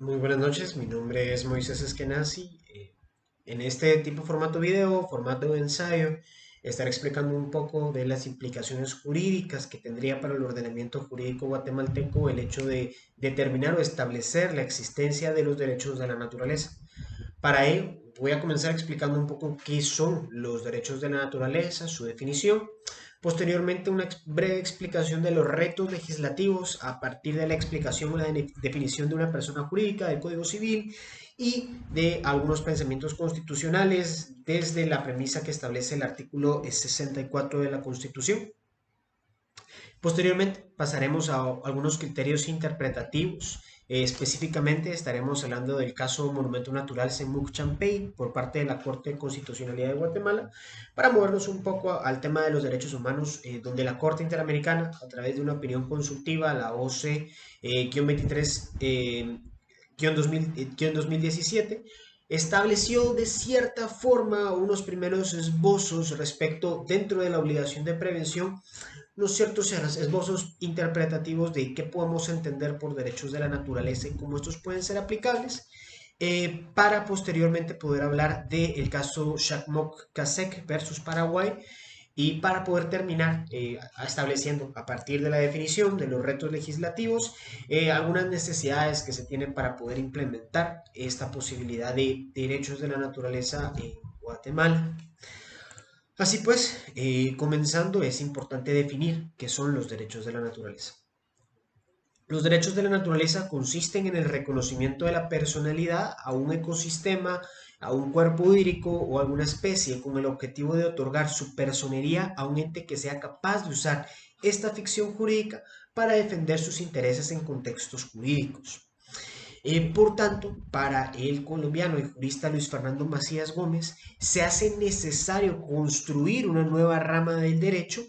Muy buenas noches, mi nombre es Moisés Eskenazi. En este tipo de formato video, formato de ensayo, estaré explicando un poco de las implicaciones jurídicas que tendría para el ordenamiento jurídico guatemalteco el hecho de determinar o establecer la existencia de los derechos de la naturaleza. Para ello, voy a comenzar explicando un poco qué son los derechos de la naturaleza, su definición. Posteriormente, una breve explicación de los retos legislativos a partir de la explicación o la definición de una persona jurídica del Código Civil y de algunos pensamientos constitucionales desde la premisa que establece el artículo 64 de la Constitución. Posteriormente pasaremos a algunos criterios interpretativos. Específicamente estaremos hablando del caso Monumento Natural Semuc Champey por parte de la Corte de Constitucionalidad de Guatemala para movernos un poco al tema de los derechos humanos, donde la Corte Interamericana, a través de una opinión consultiva, la OC-23 2017, estableció de cierta forma unos primeros esbozos respecto dentro de la obligación de prevención, unos ciertos esbozos interpretativos de qué podemos entender por derechos de la naturaleza y cómo estos pueden ser aplicables, para posteriormente poder hablar del caso Chacmoc-Casec versus Paraguay y para poder terminar estableciendo a partir de la definición de los retos legislativos algunas necesidades que se tienen para poder implementar esta posibilidad de derechos de la naturaleza en Guatemala. Así pues, comenzando, es importante definir qué son los derechos de la naturaleza. Los derechos de la naturaleza consisten en el reconocimiento de la personalidad a un ecosistema, a un cuerpo hídrico o a alguna especie con el objetivo de otorgar su personería a un ente que sea capaz de usar esta ficción jurídica para defender sus intereses en contextos jurídicos. Por tanto, para el colombiano y jurista Luis Fernando Macías Gómez, se hace necesario construir una nueva rama del derecho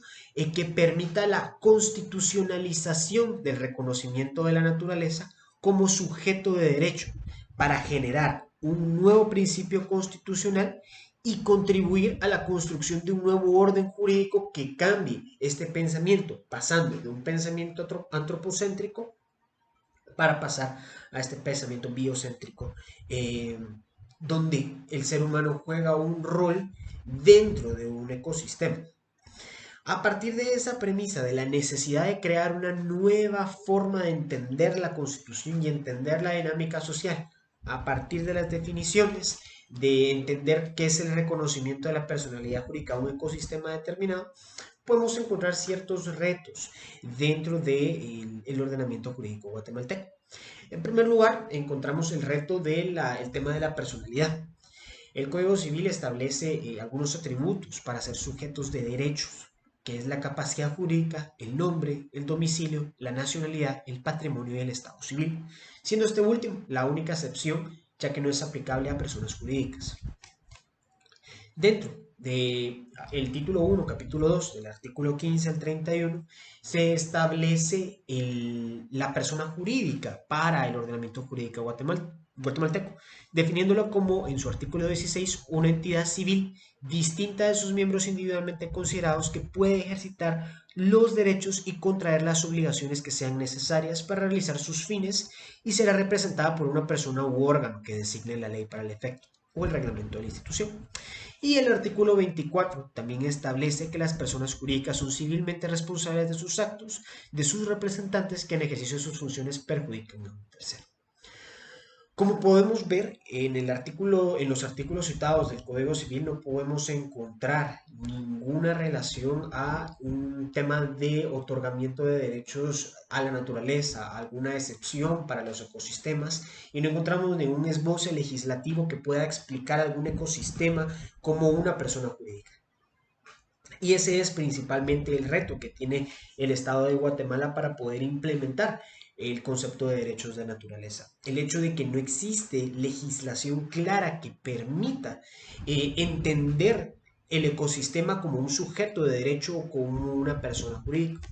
que permita la constitucionalización del reconocimiento de la naturaleza como sujeto de derecho, para generar un nuevo principio constitucional y contribuir a la construcción de un nuevo orden jurídico que cambie este pensamiento, pasando de un pensamiento antropocéntrico para pasar a este pensamiento biocéntrico, donde el ser humano juega un rol dentro de un ecosistema. A partir de esa premisa de la necesidad de crear una nueva forma de entender la Constitución y entender la dinámica social, a partir de las definiciones, de entender qué es el reconocimiento de la personalidad jurídica a un ecosistema determinado, podemos encontrar ciertos retos dentro del ordenamiento jurídico guatemalteco. En primer lugar, encontramos el reto del tema de la personalidad. El Código Civil establece algunos atributos para ser sujetos de derechos, que es la capacidad jurídica, el nombre, el domicilio, la nacionalidad, el patrimonio y el estado civil, siendo este último la única excepción, ya que no es aplicable a personas jurídicas. Dentro del título 1, capítulo 2, del artículo 15 al 31, se establece la persona jurídica para el ordenamiento jurídico guatemalteco, definiéndolo como, en su artículo 16, una entidad civil distinta de sus miembros individualmente considerados que puede ejercitar los derechos y contraer las obligaciones que sean necesarias para realizar sus fines y será representada por una persona u órgano que designe la ley para el efecto o el reglamento de la institución. Y el artículo 24 también establece que las personas jurídicas son civilmente responsables de sus actos, de sus representantes que en ejercicio de sus funciones perjudican a un tercero. Como podemos ver en los artículos citados del Código Civil, no podemos encontrar ninguna relación a un tema de otorgamiento de derechos a la naturaleza, alguna excepción para los ecosistemas, y no encontramos ningún esbozo legislativo que pueda explicar algún ecosistema como una persona jurídica. Y ese es principalmente el reto que tiene el Estado de Guatemala para poder implementar el concepto de derechos de naturaleza. El hecho de que no existe legislación clara que permita entender el ecosistema como un sujeto de derecho o como una persona jurídica.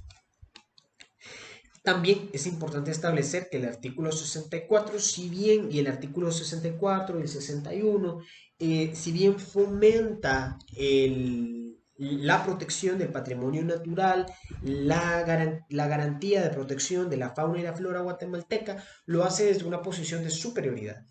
También es importante establecer que el artículo 64, si bien, y el artículo 64 y el 61, si bien fomenta la protección del patrimonio natural, la garantía de protección de la fauna y la flora guatemalteca, lo hace desde una posición de superioridad.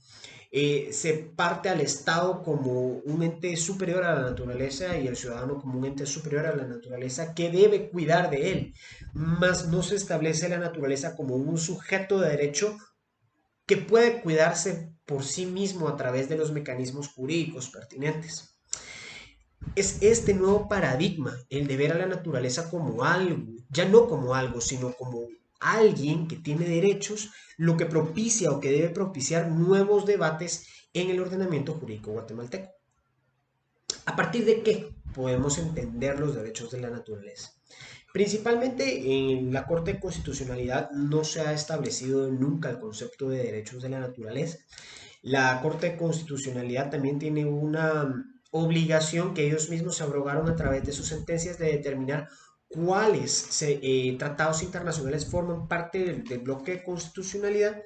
Se parte al Estado como un ente superior a la naturaleza y el ciudadano como un ente superior a la naturaleza que debe cuidar de él, mas no se establece la naturaleza como un sujeto de derecho que puede cuidarse por sí mismo a través de los mecanismos jurídicos pertinentes. Es este nuevo paradigma, el de ver a la naturaleza como algo, ya no como algo, sino como alguien que tiene derechos, lo que propicia o que debe propiciar nuevos debates en el ordenamiento jurídico guatemalteco. ¿A partir de qué podemos entender los derechos de la naturaleza? Principalmente en la Corte de Constitucionalidad no se ha establecido nunca el concepto de derechos de la naturaleza. La Corte de Constitucionalidad también tiene una obligación que ellos mismos se abrogaron a través de sus sentencias de determinar cuáles tratados internacionales forman parte del bloque de constitucionalidad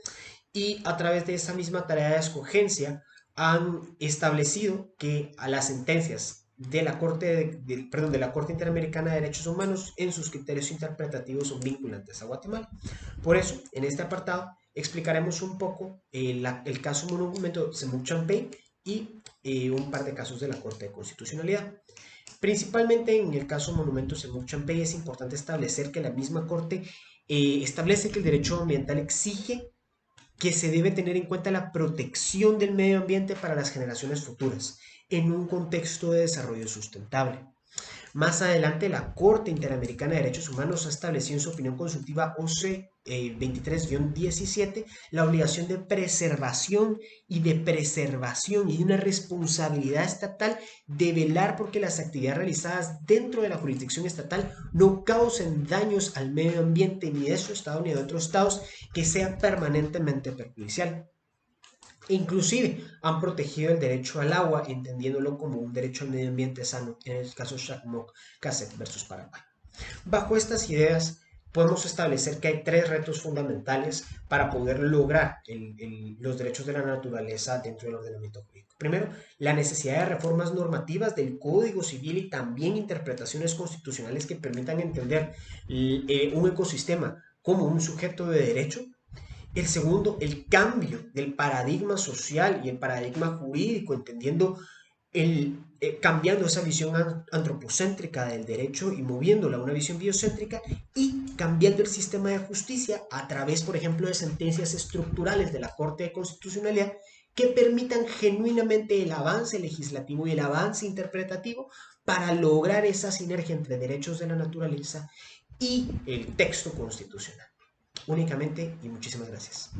y a través de esa misma tarea de escogencia han establecido que a las sentencias de la de la Corte Interamericana de Derechos Humanos en sus criterios interpretativos son vinculantes a Guatemala. Por eso, en este apartado explicaremos un poco el caso Monumento Semuc Champey y un par de casos de la Corte de Constitucionalidad. Principalmente en el caso Monumento Semuc Champey es importante establecer que la misma Corte establece que el derecho ambiental exige que se debe tener en cuenta la protección del medio ambiente para las generaciones futuras en un contexto de desarrollo sustentable. Más adelante, la Corte Interamericana de Derechos Humanos ha establecido en su opinión consultiva OC 23-17 la obligación de preservación y de una responsabilidad estatal de velar porque las actividades realizadas dentro de la jurisdicción estatal no causen daños al medio ambiente ni de su estado ni de otros estados que sea permanentemente perjudicial. Inclusive han protegido el derecho al agua, entendiéndolo como un derecho al medio ambiente sano, en el caso Shakmok-Casek versus Paraguay. Bajo estas ideas, podemos establecer que hay tres retos fundamentales para poder lograr los derechos de la naturaleza dentro del ordenamiento jurídico. Primero, la necesidad de reformas normativas del Código Civil y también interpretaciones constitucionales que permitan entender un ecosistema como un sujeto de derecho. El segundo, el cambio del paradigma social y el paradigma jurídico, entendiendo cambiando esa visión antropocéntrica del derecho y moviéndola a una visión biocéntrica y cambiando el sistema de justicia a través, por ejemplo, de sentencias estructurales de la Corte de Constitucionalidad que permitan genuinamente el avance legislativo y el avance interpretativo para lograr esa sinergia entre derechos de la naturaleza y el texto constitucional. Únicamente y muchísimas gracias.